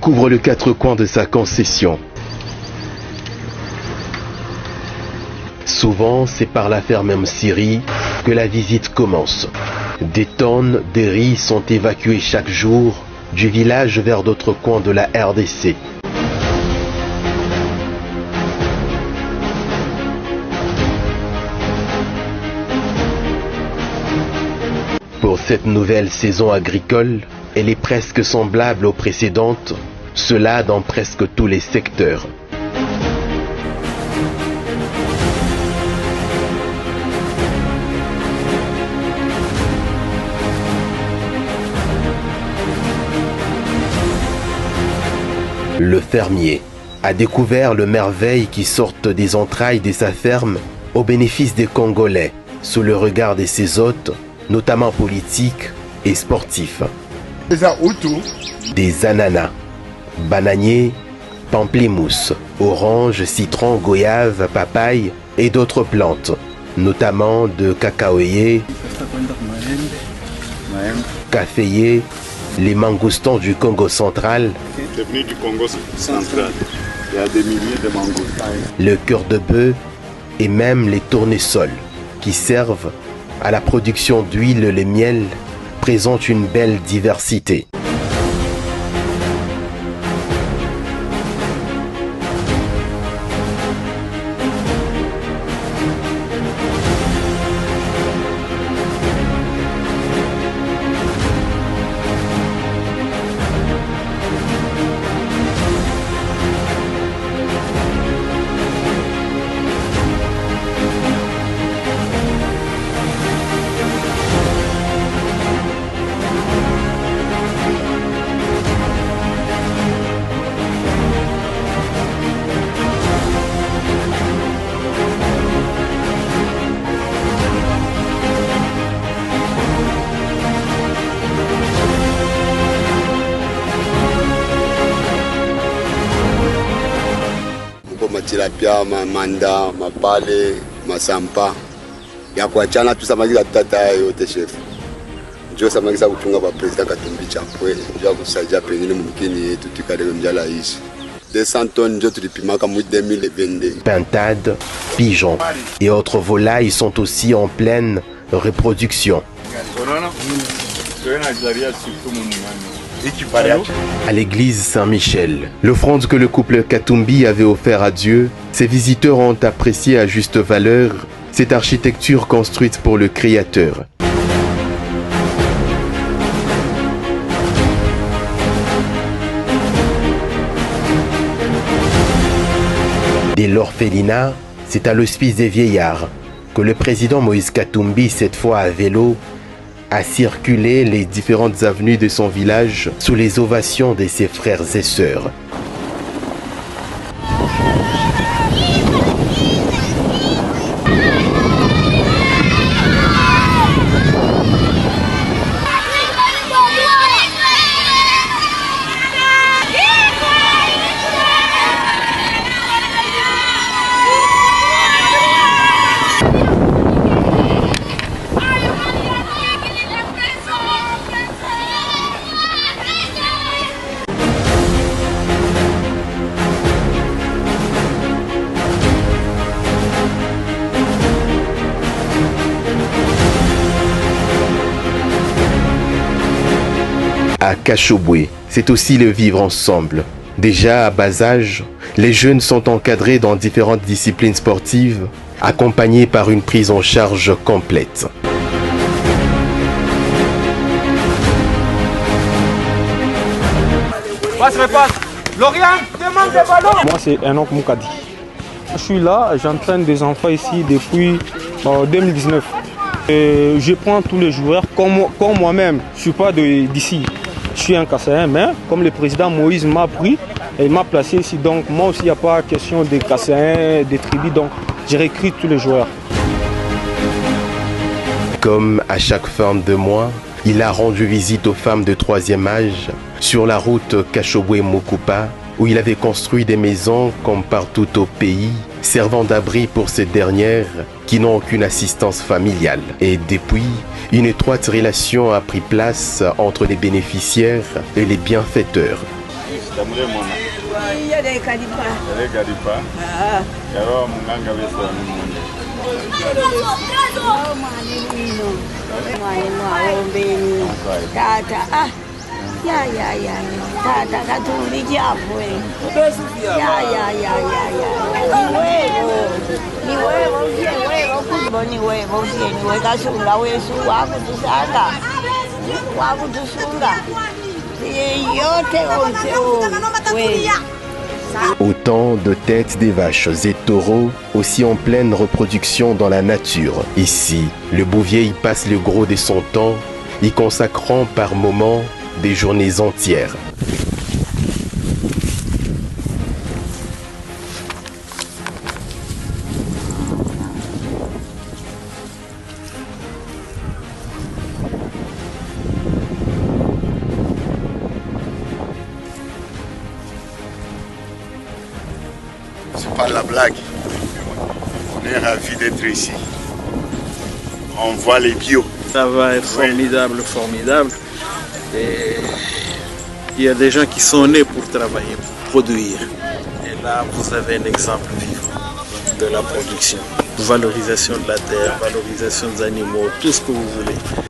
couvre les quatre coins de sa concession. Souvent, c'est par la ferme Msiri que la visite commence. Des tonnes de riz sont évacuées chaque jour du village vers d'autres coins de la RDC. Pour cette nouvelle saison agricole, elle est presque semblable aux précédentes, cela dans presque tous les secteurs. Le fermier a découvert le merveille qui sortent des entrailles de sa ferme au bénéfice des Congolais, sous le regard de ses hôtes, notamment politiques et sportifs. Des ananas, bananiers, pamplemousse, oranges, citrons, goyaves, papayes et d'autres plantes, notamment de cacaoyers, caféiers, les mangoustons du Congo central, du Congo central. Il y a des milliers de mangoustins. Le cœur de bœuf et même les tournesols qui servent à la production d'huile. Les miels présentent une belle diversité. Tilapia, manda, mapale, masampa. Ya kuachana tu samaki za tata yote chef. Ndio samaki za kutunga kwa president Katumbi Chapwe. Ndio kusaidia pengine mumkini yetu tukale mjala hizi. 200 tonnes ndio tulipimaka mu 2022. Pintades, pigeons et autres volailles sont aussi en pleine reproduction. À l'église Saint-Michel, l'offrande que le couple Katumbi avait offert à Dieu, ses visiteurs ont apprécié à juste valeur cette architecture construite pour le Créateur. Dès l'orphelinat, c'est à l'hospice des vieillards que le président Moïse Katumbi, cette fois à vélo, a circulé les différentes avenues de son village sous les ovations de ses frères et sœurs. À Kachobwe, c'est aussi le vivre ensemble. Déjà à bas âge, les jeunes sont encadrés dans différentes disciplines sportives, accompagnés par une prise en charge complète. Moi, c'est Enoch Moukadi. Je suis là, j'entraîne des enfants ici depuis 2019. Et je prends tous les joueurs comme moi-même. Je ne suis pas d'ici. Je suis un Kassaïen, mais comme le président Moïse m'a pris et il m'a placé ici, donc moi aussi, il n'y a pas question de Kassaïens, de tribus, donc j'ai recruté tous les joueurs. Comme à chaque fin de mois, il a rendu visite aux femmes de 3e âge sur la route Kachobwe-Mokupa, où il avait construit des maisons comme partout au pays, servant d'abri pour ces dernières qui n'ont aucune assistance familiale. Et depuis, une étroite relation a pris place entre les bénéficiaires et les bienfaiteurs. Tamule mona. Yale kadipa. Yale kadipa. Yaro munganga beso mona. Tata ya tata katuli japwe ya ni wewe kuboni wewe kasula wesu wakutusanga yote wewe. Autant de têtes des vaches et taureaux, aussi en pleine reproduction dans la nature. Ici, le bouvier y passe le gros de son temps, y consacrant par moments des journées entières. C'est pas la blague. On est ravis d'être ici. On voit les bio. Ça va être formidable, formidable. Et il y a des gens qui sont nés pour travailler, pour produire. Et là, vous avez un exemple vivant de la production. Valorisation de la terre, valorisation des animaux, tout ce que vous voulez.